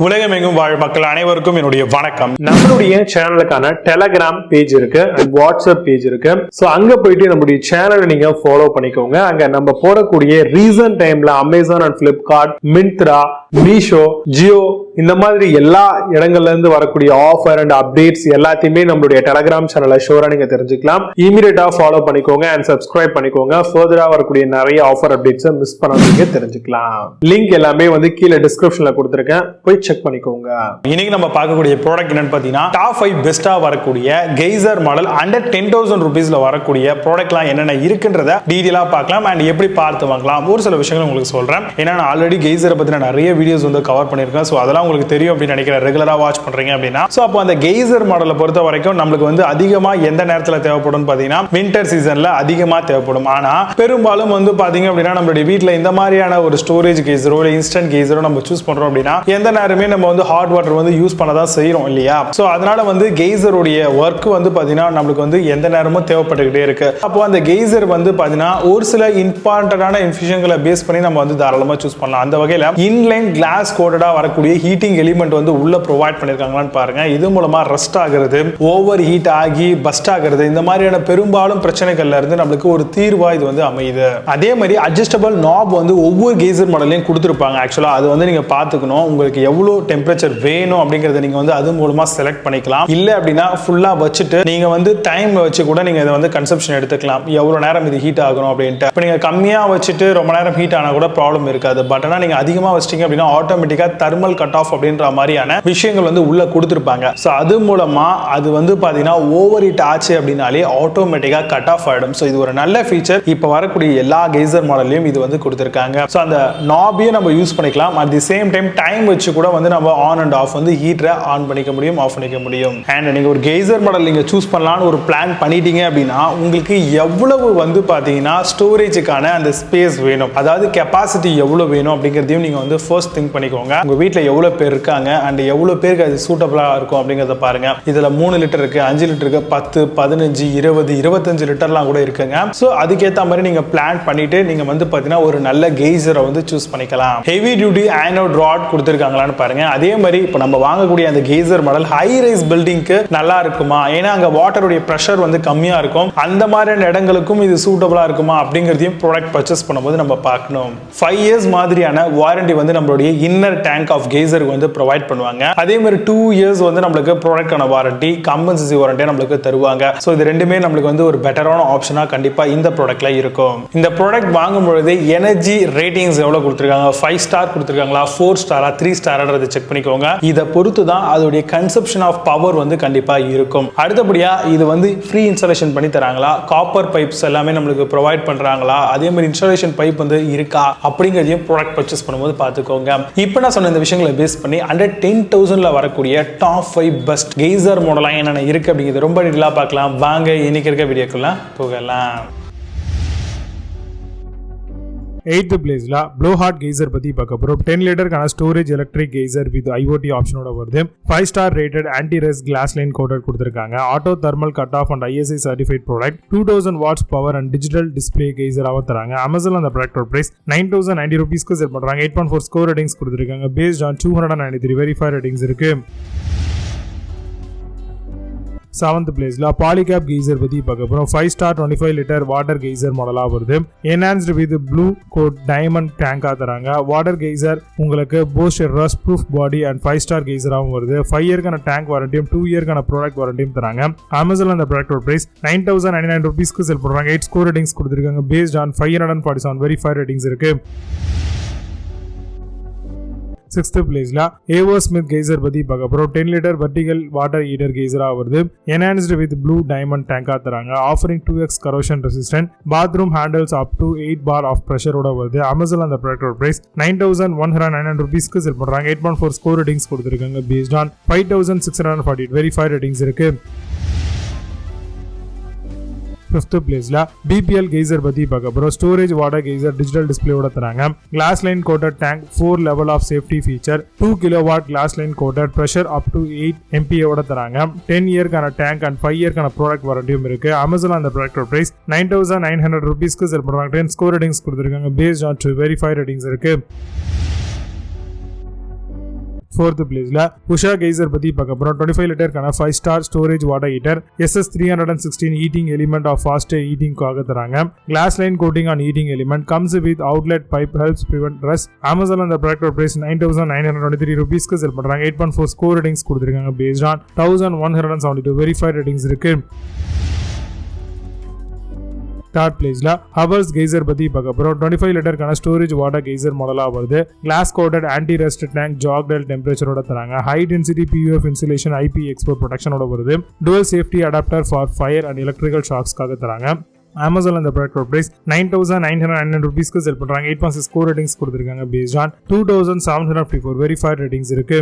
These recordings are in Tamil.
உலகமெங்கும் வாழ் மக்கள் அனைவருக்கும் என்னுடைய வணக்கம். நம்மளுடைய சேனலுக்கான டெலகிராம் பேஜ் இருக்கு அண்ட் வாட்ஸ்அப் பேஜ் இருக்கு. சோ அங்க போயிட்டு நம்மளுடைய சேனலை நீங்க ஃபாலோ பண்ணிக்கோங்க. அங்க நம்ம போடக்கூடிய ரீசன்ட் டைம்ல Amazon and Flipkart, Myntra, Meesho, Jio இந்த மாதிரி எல்லா இடங்கள்ல இருந்து வரக்கூடிய ஆஃபர் அண்ட் அப்டேட்ஸ் எல்லாத்தையுமே நம்மளுடைய டெலகிராம் சேனல்ல ஷோரா நீங்க தெரிஞ்சுக்கலாம். இமீடியட்டா ஃபாலோ பண்ணிக்கோங்க அண்ட் சப்ஸ்கிரைப் பண்ணிக்கோங்க. ஃபர்தரா வரக்கூடிய நிறைய ஆஃபர் அப்டேட்ஸ் மிஸ் பண்ணாதீங்க, தெரிஞ்சுக்கலாம். லிங்க் எல்லாமே கீழே டிஸ்கிரிப்ஷன்ல கொடுத்திருக்கேன், போய் செக் பண்ணிக்கோங்க. இன்னைக்கு நம்ம பார்க்கக்கூடிய ப்ராடக்ட் என்னன்னு பாத்தீங்கன்னா டாப் 5 பெஸ்டா வரக்கூடிய கெய்சர் மாடல் அண்டர் 10,000 ரூபீஸ்ல வரக்கூடிய ப்ராடக்ட்லாம் என்னென்ன இருக்குன்றத டீடைலா பார்க்கலாம் அண்ட் எப்படி பார்த்து வாங்கலாம். ஒரு சில விஷயங்கள் உங்களுக்கு சொல்றேன். ஏன்னா நான் ஆல்ரெடி கெய்சரை பத்தின நிறைய வீடியோஸ் கவர் பண்ணிருக்கேன். சோ அதெல்லாம் உங்களுக்கு தெரியும் அப்படின்னு நினைக்கிறேன், ரெகுலரா வாட்ச் பண்றீங்க அப்படின்னா. சோ அப்போ அந்த கெய்சர் மாடலை பொறுத்த வரைக்கும் நம்மளுக்கு அதிகமா எந்த நேரத்தில் தேவைப்படும் பாத்தீங்கன்னா வின்டர் சீசன்ல அதிகமா தேவைப்படும். ஆனா பெரும்பாலும் பாத்தீங்க அப்படின்னா நம்மளுடைய வீட்டுல இந்த மாதிரியான ஒரு ஸ்டோரேஜ் கெய்சரோ இல்ல இன்ஸ்டன்ட் கெய்சரோ நம்ம சூஸ் பண்றோம் அப்படின்னா எந்த நேரமே நம்ம ஹாட் வாட்டர் யூஸ் பண்ணதான் செய்யறோம் இல்லையா? சோ அதனால கெய்சருடைய ஒர்க் பாத்தீங்கன்னா நம்மளுக்கு எந்த நேரமும் தேவைப்பட்டுக்கிட்டே இருக்கு. அப்போ அந்த கெய்சர் பாத்தீங்கன்னா ஒரு சில இம்பார்ட்டன்டான விஷயங்களை பேஸ் பண்ணி நம்ம தாராளமா சூஸ் பண்ணலாம். அந்த வகையில இன்லைன் கிளாஸ் கோட்டடா வரக்கூடிய ஹீட்டிங் எலிமெண்ட் உள்ள ப்ரொவைட் பண்ணிருக்காங்களான்னு பாருங்க. இது மூலமா ரஸ்ட் ஆகிறது, ஓவர் ஹீட் ஆகி பஸ்ட் ஆகிறது, இந்த மாதிரியான பெரும்பாலும் பிரச்சனைகள்ல இருந்து நம்மளுக்கு ஒரு தீர்வா இது அமையுது. அதே மாதிரி அட்ஜஸ்டபிள் நாப் ஒவ்வொரு கெய்சர் மாடலையும் கொடுத்துருப்பாங்க. ஆக்சுவலா அது நீங்க பாத்துக்கணும். உங்களுக்கு எவ்வளவு டெம்பரேச்சர் வேணும் அப்படிங்கறத நீங்க அது மூலமா செலக்ட் பண்ணிக்கலாம். இல்ல அப்படின்னா ஃபுல்லா வச்சுட்டு நீங்க டைம் வச்சு கூட நீங்க இதை கன்சப்ஷன் எடுத்துக்கலாம். எவ்வளவு நேரம் இது ஹீட் ஆகணும் அப்படின்ட்டு. இப்போ நீங்க கம்மியா வச்சுட்டு ரொம்ப நேரம் ஹீட் ஆனா கூட ப்ராப்ளம் இருக்காது. பட் ஆனா நீங்க அதிகமா வச்சிட்டீங்க அப்படின்னா ஆட்டோமேட்டிக்கா தெர்மல் கட் ஆஃப் அப்படின்ற மாதிரியான விஷயங்கள் உள்ள கொடுத்துருப்பாங்க. சோ அது மூலமா அது பாத்தீங்கன்னா ஓவர் ஹீட் ஆச்சு அப்படின்னாலே ஆட்டோமேட்டிக்கா கட் ஆஃப் ஆயிடும். சோ இது ஒரு நல்ல ஃபீச்சர். இப்போ வரக்கூடிய எல்லா கெய்சர் மாடல்லையும் இது கொடுத்திருக்காங்க. சோ அந்த நாபையும் நம்ம யூஸ் பண்ணிக்கலாம். At the same time time வச்சு கூட நம்ம ஆன் அண்ட் ஆஃப் ஹீட்டரை ஆன் பண்ணிக்க முடியும், ஆஃப் பண்ணிக்க முடியும். அண்ட் நீங்க ஒரு கெய்சர் மாடல் நீங்க சூஸ் பண்ணலாம்னு ஒரு பிளான் பண்ணிட்டீங்க அப்படின்னா உங்களுக்கு எவ்வளவு பாத்தீங்கன்னா ஸ்டோரேஜுக்கான அந்த ஸ்பேஸ் வேணும், அதாவது கெபாசிட்டி எவ்வளவு வேணும் அப்படிங்கறதையும் நீங்க ஃபர்ஸ்ட் திங்க் பண்ணிக்கோங்க. உங்க வீட்ல எவ்வளவு பேர் இருக்காங்க அண்ட் எவ்வளவு பேருக்கு அது சூட்டபிளா இருக்கும் அப்படிங்கறத பாருங்க. இதுல 3 லிட்டர் இருக்கு, 5 லிட்டர் இருக்கு, 10, 15, 20, 25 லிட்டர்லாம் கூட இருக்குங்க. சோ அதுக்கேத்த மாதிரி நீங்க பிளான் பண்ணிட்டு நீங்க பாத்தீங்கன்னா ஒரு நல்ல கெய்சரை சூஸ் பண்ணிக்கலாம். ஹெவி டியூட்டி ஆனோட் ராட் கொடுத்திருக்காங்களான்னு பாருங்க. அதே மாதிரி இப்போ நம்ம வாங்கக்கூடிய அந்த கெய்சர் மாடல் ஹை ரைஸ் பில்டிங்க்கு நல்லா இருக்குமா? ஏன்னா அங்க வாட்டருடைய பிரஷர் கம்மியா இருக்கும். அந்த மாதிரியான இடங்களுக்கும் இது சூட்டபிளா இருக்குமா அப்படிங்கறதையும் ப்ராடக்ட் பர்ச்சேஸ் பண்ணும்போது நம்ம பார்க்கணும். 5 இயர்ஸ் மாதிரியான வாரண்டி நம்மளுடைய inner tank of geyser provide பண்ணுவாங்க. அதே மாதிரி 2 இயர்ஸ் நம்மளுக்கு ப்ராடக்டான வாரண்டி, கம்பன்சேசி வாரண்டி நம்மளுக்கு தருவாங்க. சோ இது ரெண்டுமே நம்மளுக்கு ஒரு பெட்டரான ஆப்ஷனா கண்டிப்பா இந்த ப்ராடக்ட்ல இருக்கும். இந்த ப்ராடக்ட் வாங்கும் பொழுது எனர்ஜி ரேட்டிங்ஸ் எவ்வளவு கொடுத்திருக்காங்க, 5 ஸ்டார் கொடுத்திருக்காங்களா, 4 ஸ்டாரா, 3 ஸ்டார்ன்றதை செக் பண்ணிக்கோங்க. இத பொறுத்து தான் அதோட கன்சப்ஷன் ஆஃப் பவர் கண்டிப்பா இருக்கும். அடுத்தபடியா இது ஃப்ரீ இன்ஸ்டாலேஷன் பண்ணி தராங்களா, காப்பர் பைப்ஸ் எல்லாமே நம்மளுக்கு ப்ரொவைட் பண்றாங்களா, அதே மாதிரி இன்ஸ்டாலேஷன் பைப் இருக்கா அப்படிங்கறதையும் ப்ராடக்ட் பர்ச்சேஸ் பண்ணும்போது பாத்துக்கோங்க. இப்போ நான் சொன்ன இந்த விஷயங்களை பேஸ் பண்ணி அண்டர் 10,000ல வரக்கூடிய டாப் 5 பெஸ்ட் கெய்சர் மாடலா என்னென்ன இருக்கு அப்படிங்கிறது ரொம்ப டீடைலா பார்க்கலாம். வாங்க இன்னைக்கு இருக்க வீடியோக்குள்ள போகலாம். 8th பிளேஸ்ல Blowhot Geyser பத்தி பார்க்க போறோம். 10 லிட்டர்க்கான storage electric geyser with IoT ஆப்ஷனோட வருது. 5 star rated anti rust glass line coated கொடுத்திருக்காங்க. Auto thermal cut off and ISI certified product. 2000 watts power and digital display கெய்சராக தராங்க. அமேசான் அந்த ப்ராடக்டோட பிரைஸ் 9,090 ரூபீஸ்க்கு செல் பண்றாங்க. 8.4 ஸ்கோர் ரேட்டிங்ஸ் கொடுத்திருக்காங்க. பேஸ்ட் ஆன் 293 வெரிஃபைட் ரேட்டிங்ஸ் இருக்கு. 7th பிளேஸ்ல Polycab Geyser பத்தி பார்க்க போறோம். 5 ஸ்டார் 25 லிட்டர் வாட்டர் கெய்சர் மாடலா வருது. Enhanced with blue coat diamond டேங்கா தராங்க. வாட்டர் கெய்சர் உங்களுக்கு post rust proof body and 5 star கெய்சராகவும் வருது. 5 இயர்க்கான டேங்க் வாரண்டியும் 2 இயர்க்கான ப்ராடக்ட் வாரண்டியும் தராங்க. அமேசான் அந்த ப்ராடக்டோட பிரைஸ் 9,099 ரூபீஸ்க்கு செல் பண்றாங்க. 8 ஸ்கோர் ரேட்டிங்ஸ் கொடுத்திருக்காங்க. பேஸ்ட் ஆன் 547 வெரிஃபைட் ரேட்டிங்ஸ் இருக்கு. 6th பிளேஸ்ல AO Smith Geyser பத்தி பார்க்க போறோம். 10 லிட்டர் வெர்டிகல் வாட்டர் ஹீட்டர் கெய்சரா வருது. என்ஹான்ஸ்டு வித் ப்ளூ டைமண்ட் டேங்கா தராங்க. Offering 2x corrosion resistant. Bathroom handles up to 8 bar of பிரஷரோட வருது. அமேசான் அந்த ப்ராடக்டோட பிரைஸ் 9,199 ரூபீஸ்க்கு செல் பண்றாங்க. 8.4 ஸ்கோர் ரேட்டிங்ஸ் கொடுத்திருக்காங்க. பேஸ்ட் ஆன் 5,648 வெரிஃபைட் ரேட்டிங்ஸ் இருக்கு. 5th பிளேஸ்ல BPL Geyser பத்தி பார்க்க போறோம். ஸ்டோரேஜ் வாட்டர் கெய்சர் டிஜிட்டல் டிஸ்ப்ளேயோட தராங்க. Glass line coated tank, 4 level of safety feature, 2 kilowatt glass line coated, pressure up to 8 MPa ஓட தராங்க. 10 இயர்க்கான டேங்க் அண்ட் 5 இயர்க்கான ப்ராடக்ட் வாரண்டியும் இருக்கு. அமேசான் அந்த ப்ராடக்டோட பிரைஸ் 9,900 ரூபீஸ்க்கு செல் பண்றாங்க. 10 ஸ்கோர் ரேட்டிங்ஸ் கொடுத்திருக்காங்க. பேஸ்ட் ஆன் 2 வெரிஃபைட் ரேட்டிங்ஸ் இருக்கு. 4th பிளேஸ்ல உஷா கெய்சர் பத்தி பார்க்க போறோம். 25 லிட்டருக்கான 5-star storage water heater SS316 heating element of fast ஹீட்டிங்காக தராங்க. Glass line coating on heating element comes with outlet pipe helps prevent rust. Amazon அந்த ப்ராடக்ட் பிரைஸ் 9,923 ரூபீஸ்க்கு செல் பண்றாங்க. 8.4 ஸ்கோர் ரேட்டிங்ஸ் கொடுத்திருக்காங்க based on 1172 வெரிஃபைட் ரேட்டிங்ஸ் இருக்கு. Third பிளேஸ்ல Havells Geyser பத்தி பார்க்க போறோம். 25 லிட்டருக்கான ஸ்டோரேஜ் வாட்டர் கெய்சர் மாடலா வருது. Glass coated anti rust tank ஜாக்டல் டெம்பரேச்சரோட தராங்க. High density PUF insulation IP எக்ஸ்போர்ட் ப்ரொடெக்ஷனோட வருது. Dual safety adapter for fire and electrical ஷாக்ஸ்க்காக தராங்க. Amazon அந்த ப்ராடக்ட் பிரைஸ் 9,909 ரூபீஸ்க்கு செல் பண்றாங்க. 8.6 ஸ்கோர் ரேட்டிங்ஸ் கொடுத்திருக்காங்க based on 2,754 வெரிஃபைட் ரேட்டிங்ஸ் இருக்கு.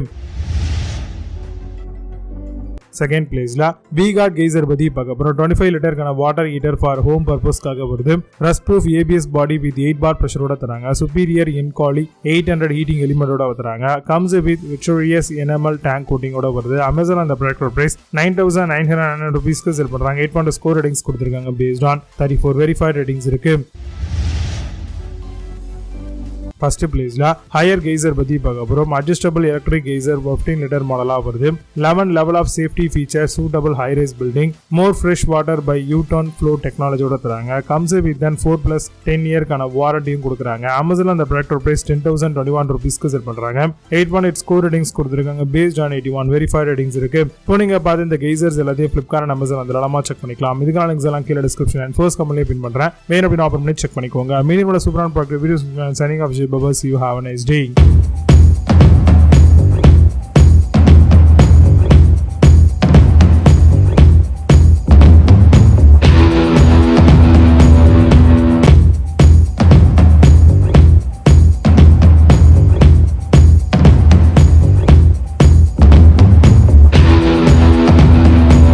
செகண்ட் பிளேஸ்ல V-Guard Geyser பத்தி பார்க்க போறோம். 25 லிட்டருக்கான வாட்டர் ஹீட்டர் ஃபார் ஹோம் பர்பஸ்க்காக வருது. Rust proof ABS body with 8 bar பிரஷரோட தராங்க. சுப்பீரியர் இன்காலி 800 ஹீட்டிங் எலிமெண்டோட தராங்க. Comes with victorious enamel tank கோட்டிங்கோட வருது. Amazon அந்த ப்ராடக்ட் பிரைஸ் 9,909 ரூபீஸ்க்கு செல் பண்றாங்க. 8.2 ஸ்கோர் ரேட்டிங்ஸ் கொடுத்திருக்காங்க based on 34 வெரிஃபைட் ரேட்டிங்ஸ் இருக்கு. ஃபர்ஸ்ட் பிளேஸ்ல ஹையர் கெய்சர் பத்தி பார்க்க போறோம். அட்ஜஸ்டபிள் எலக்ட்ரிக் கெய்சர் 15 லிட்டர் மாடலா வருது. 11 level of safety feature suitable high rise building more fresh water by U-turn flow டெக்னாலஜியோட தராங்க. கம்ஸ் வித் 4+ 10 இயர்க்கான வாரண்டியும் கொடுக்குறாங்க. Amazon அந்த ப்ராடக்ட் பிரைஸ் 10,021 ரூபீஸ்க்கு செல் பண்றாங்க. 8.8 ஸ்கோர் ரேட்டிங்ஸ் கொடுத்திருக்காங்க based on 81 வெரிஃபைட் ரேட்டிங்ஸ் இருக்கு. இப்போ நீங்க பார்த்து இந்த கெய்சர்ஸ் எல்லாத்தையும் ஃபிளிப்கார்ட் Amazon அந்த லலமா செக் பண்ணிக்கலாம். இதுக்கான லிங்க்ஸ் எல்லாம் கீழே டிஸ்கிரிப்ஷன் அண்ட் ஃபர்ஸ்ட் கமெண்ட்லயே பின் பண்றேன். வேணும் அப்படின்னு ஆஃபர் பண்ணி செக் பண்ணிக்கோங்க. மீடியமோட சூப்பரான product videos signing off. Bye-bye. See you. Have a nice day.